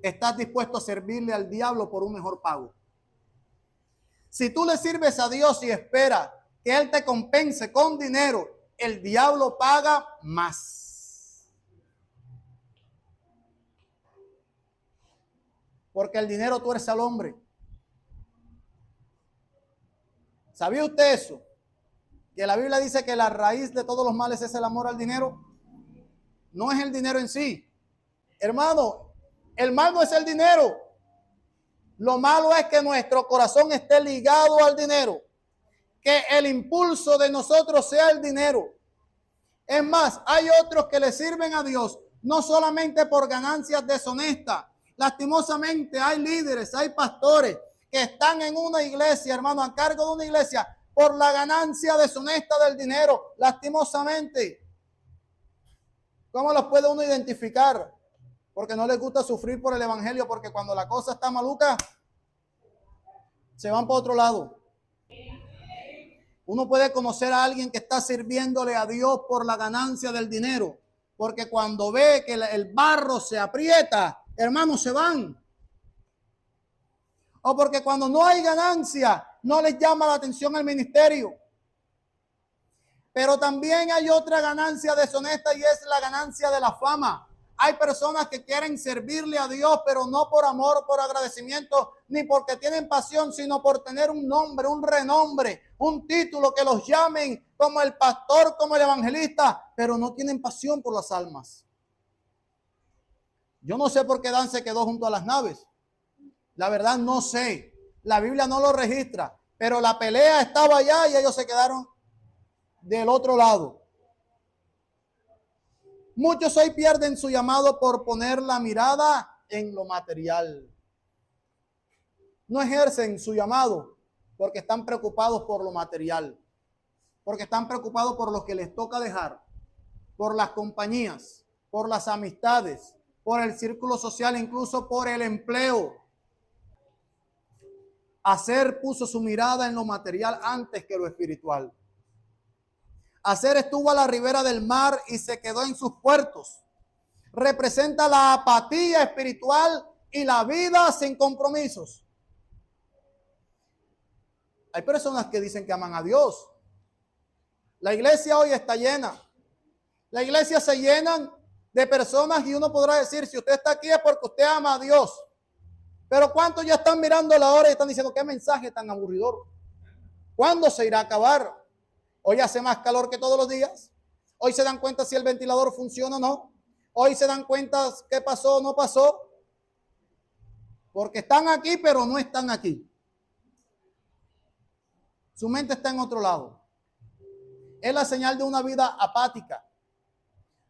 Speaker 1: estás dispuesto a servirle al diablo por un mejor pago. Si tú le sirves a Dios y esperas que Él te compense con dinero, el diablo paga más. Porque el dinero tuerce al hombre. ¿Sabía usted eso? Que la Biblia dice que la raíz de todos los males es el amor al dinero. No es el dinero en sí. Hermano, el mal no es el dinero. Lo malo es que nuestro corazón esté ligado al dinero. Que el impulso de nosotros sea el dinero. Es más, hay otros que le sirven a Dios no solamente por ganancias deshonestas. Lastimosamente hay líderes, hay pastores que están en una iglesia, hermano, a cargo de una iglesia por la ganancia deshonesta del dinero. Lastimosamente. ¿Cómo los puede uno identificar? Porque no les gusta sufrir por el evangelio, porque cuando la cosa está maluca, se van para otro lado. Uno puede conocer a alguien que está sirviéndole a Dios por la ganancia del dinero, porque cuando ve que el barro se aprieta, hermanos, se van. O porque cuando no hay ganancia, no les llama la atención al ministerio. Pero también hay otra ganancia deshonesta y es la ganancia de la fama. Hay personas que quieren servirle a Dios, pero no por amor, por agradecimiento, ni porque tienen pasión, sino por tener un nombre, un renombre, un título, que los llamen como el pastor, como el evangelista, pero no tienen pasión por las almas. Yo no sé por qué Dan se quedó junto a las naves. La verdad no sé. La Biblia no lo registra, pero la pelea estaba allá y ellos se quedaron del otro lado. Muchos hoy pierden su llamado por poner la mirada en lo material. No ejercen su llamado porque están preocupados por lo material, porque están preocupados por lo que les toca dejar, por las compañías, por las amistades, por el círculo social, incluso por el empleo. Aser puso su mirada en lo material antes que lo espiritual. Aser estuvo a la ribera del mar y se quedó en sus puertos. Representa la apatía espiritual y la vida sin compromisos. Hay personas que dicen que aman a Dios. La iglesia hoy está llena. La iglesia se llena de personas y uno podrá decir, si usted está aquí es porque usted ama a Dios. Pero ¿cuántos ya están mirando la hora y están diciendo qué mensaje tan aburridor? ¿Cuándo se irá a acabar? Hoy hace más calor que todos los días. Hoy se dan cuenta si el ventilador funciona o no. Hoy se dan cuenta qué pasó o no pasó. Porque están aquí, pero no están aquí. Su mente está en otro lado. Es la señal de una vida apática.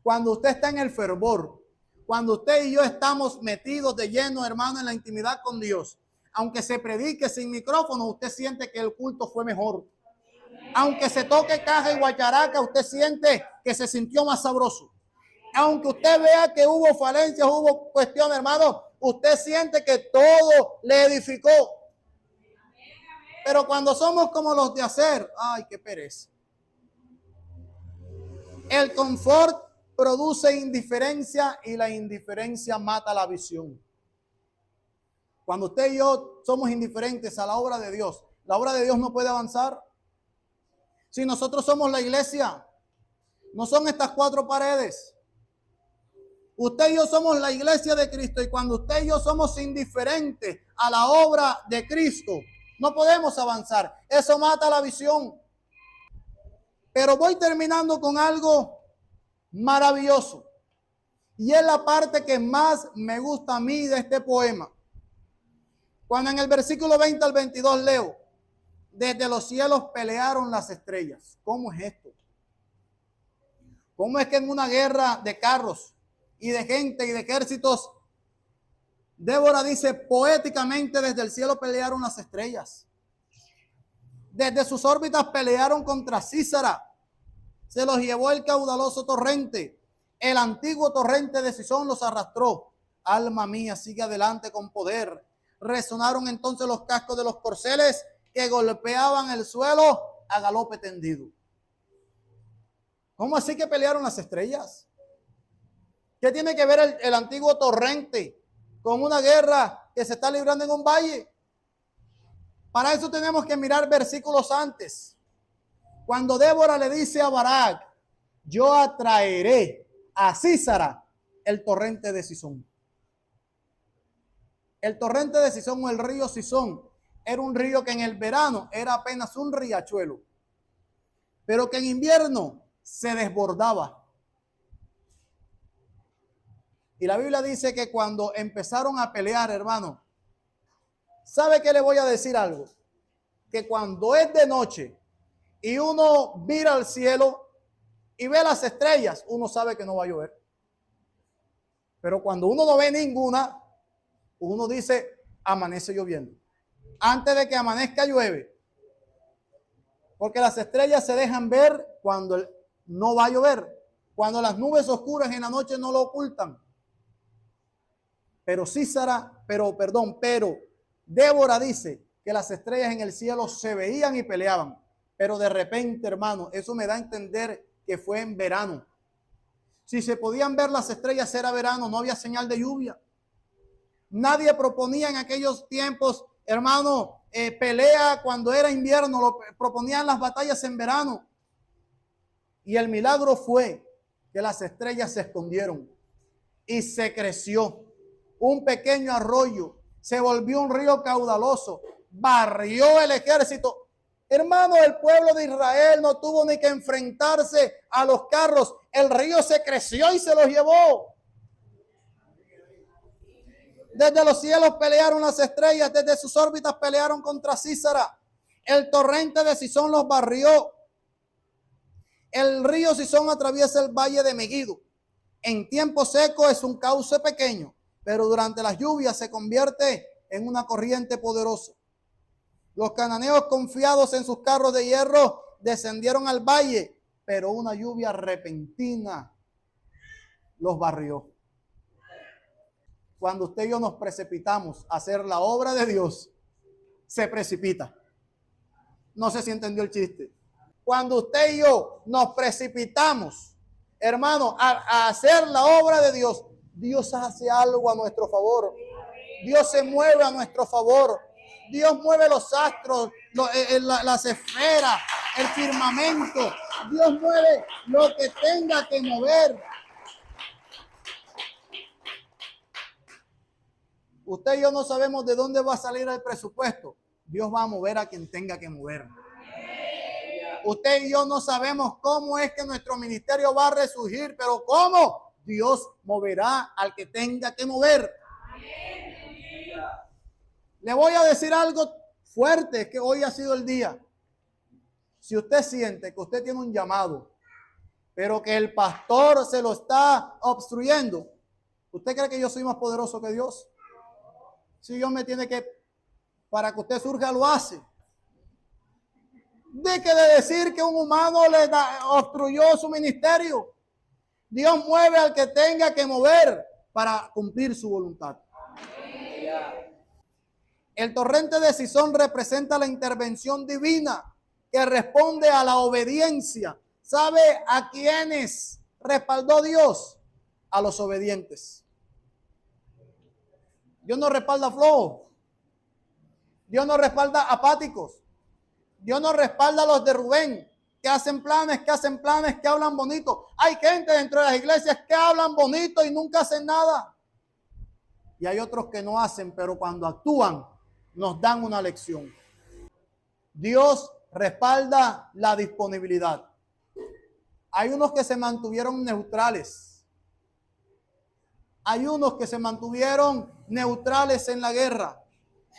Speaker 1: Cuando usted está en el fervor, cuando usted y yo estamos metidos de lleno, hermano, en la intimidad con Dios, aunque se predique sin micrófono, usted siente que el culto fue mejor. Aunque se toque caja y guacharaca, usted siente que se sintió más sabroso. Aunque usted vea que hubo falencias, hubo cuestiones, hermano, usted siente que todo le edificó. Pero cuando somos como los de Aser, ay, qué pereza. El confort produce indiferencia y la indiferencia mata la visión. Cuando usted y yo somos indiferentes a la obra de Dios, la obra de Dios no puede avanzar. Si nosotros somos la iglesia, no son estas cuatro paredes. Usted y yo somos la iglesia de Cristo, y cuando usted y yo somos indiferentes a la obra de Cristo, no podemos avanzar. Eso mata la visión. Pero voy terminando con algo maravilloso. Y es la parte que más me gusta a mí de este poema. Cuando en el versículo 20 al 22 leo, desde los cielos pelearon las estrellas. ¿Cómo es esto? ¿Cómo es que en una guerra de carros y de gente y de ejércitos, Débora dice poéticamente, desde el cielo pelearon las estrellas? Desde sus órbitas pelearon contra Sísara. Se los llevó el caudaloso torrente. El antiguo torrente de Sison los arrastró. Alma mía, sigue adelante con poder. Resonaron entonces los cascos de los corceles que golpeaban el suelo a galope tendido. ¿Cómo así que pelearon las estrellas? ¿Qué tiene que ver el antiguo torrente con una guerra que se está librando en un valle? Para eso tenemos que mirar versículos antes. Cuando Débora le dice a Barak, yo atraeré a Sísara el torrente de Sisón. El torrente de Sisón o el río Sisón era un río que en el verano era apenas un riachuelo, pero que en invierno se desbordaba. Y la Biblia dice que cuando empezaron a pelear, hermano, ¿sabe qué le voy a decir algo? Que cuando es de noche y uno mira al cielo y ve las estrellas, uno sabe que no va a llover. Pero cuando uno no ve ninguna, uno dice, amanece lloviendo. Antes de que amanezca, llueve. Porque las estrellas se dejan ver cuando no va a llover. Cuando las nubes oscuras en la noche no lo ocultan. Pero Débora dice que las estrellas en el cielo se veían y peleaban. Pero de repente, hermano, eso me da a entender que fue en verano. Si se podían ver las estrellas era verano, no había señal de lluvia. Nadie proponía en aquellos tiempos, hermano, pelea cuando era invierno, lo proponían las batallas en verano. Y el milagro fue que las estrellas se escondieron y se creció. Un pequeño arroyo se volvió un río caudaloso, barrió el ejército. Hermano, el pueblo de Israel no tuvo ni que enfrentarse a los carros. El río se creció y se los llevó. Desde los cielos pelearon las estrellas, desde sus órbitas pelearon contra Sísara. El torrente de Sisón los barrió. El río Sisón atraviesa el valle de Megido. En tiempo seco es un cauce pequeño, pero durante las lluvias se convierte en una corriente poderosa. Los cananeos, confiados en sus carros de hierro, descendieron al valle, pero una lluvia repentina los barrió. Cuando usted y yo nos precipitamos a hacer la obra de Dios, se precipita. No sé si entendió el chiste. Cuando usted y yo nos precipitamos, hermano, a hacer la obra de Dios, Dios hace algo a nuestro favor. Dios se mueve a nuestro favor. Dios mueve los astros, las esferas, el firmamento. Dios mueve lo que tenga que mover. Usted y yo no sabemos de dónde va a salir el presupuesto. Dios va a mover a quien tenga que mover. Usted y yo no sabemos cómo es que nuestro ministerio va a resurgir, pero ¿cómo? Dios moverá al que tenga que mover. Le voy a decir algo fuerte, que hoy ha sido el día. Si usted siente que usted tiene un llamado, pero que el pastor se lo está obstruyendo, ¿usted cree que yo soy más poderoso que Dios? Si Dios me tiene que, para que usted surja, lo hace. Deje de decir que un humano le obstruyó su ministerio. Dios mueve al que tenga que mover para cumplir su voluntad. El torrente de Sisón representa la intervención divina que responde a la obediencia. ¿Sabe a quiénes respaldó Dios? A los obedientes. Dios no respalda flojos. Dios no respalda apáticos. Dios no respalda a los de Rubén, que hacen planes, que hablan bonito. Hay gente dentro de las iglesias que hablan bonito y nunca hacen nada. Y hay otros que no hacen, pero cuando actúan, nos dan una lección. Dios respalda la disponibilidad. Hay unos que se mantuvieron neutrales. Hay unos que se mantuvieron neutrales en la guerra,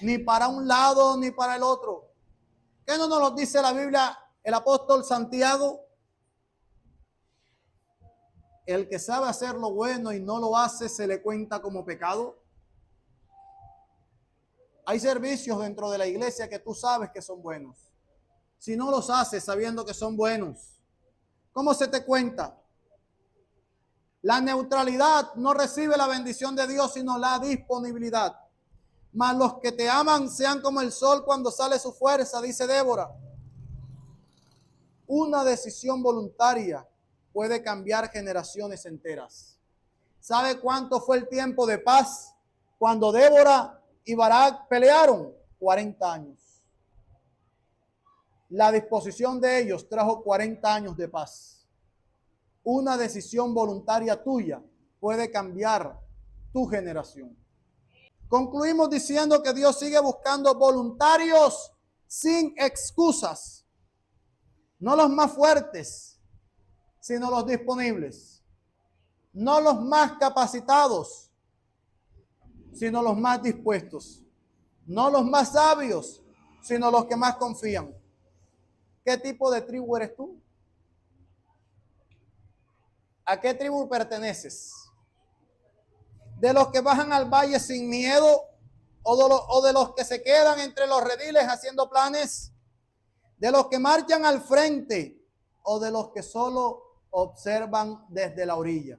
Speaker 1: ni para un lado ni para el otro. ¿Qué no nos lo dice la Biblia el apóstol Santiago? El que sabe hacer lo bueno y no lo hace, se le cuenta como pecado. Hay servicios dentro de la iglesia que tú sabes que son buenos. Si no los haces sabiendo que son buenos, ¿cómo se te cuenta? La neutralidad no recibe la bendición de Dios, sino la disponibilidad. Mas los que te aman sean como el sol cuando sale su fuerza, dice Débora. Una decisión voluntaria puede cambiar generaciones enteras. ¿Sabe cuánto fue el tiempo de paz cuando Débora y Barak pelearon? 40 años. La disposición de ellos trajo 40 años de paz. Una decisión voluntaria tuya puede cambiar tu generación. Concluimos diciendo que Dios sigue buscando voluntarios sin excusas. No los más fuertes, sino los disponibles. No los más capacitados, sino los más dispuestos. No los más sabios, sino los que más confían. ¿Qué tipo de tribu eres tú? ¿A qué tribu perteneces? ¿De los que bajan al valle sin miedo o de los que se quedan entre los rediles haciendo planes? ¿De los que marchan al frente o de los que solo observan desde la orilla?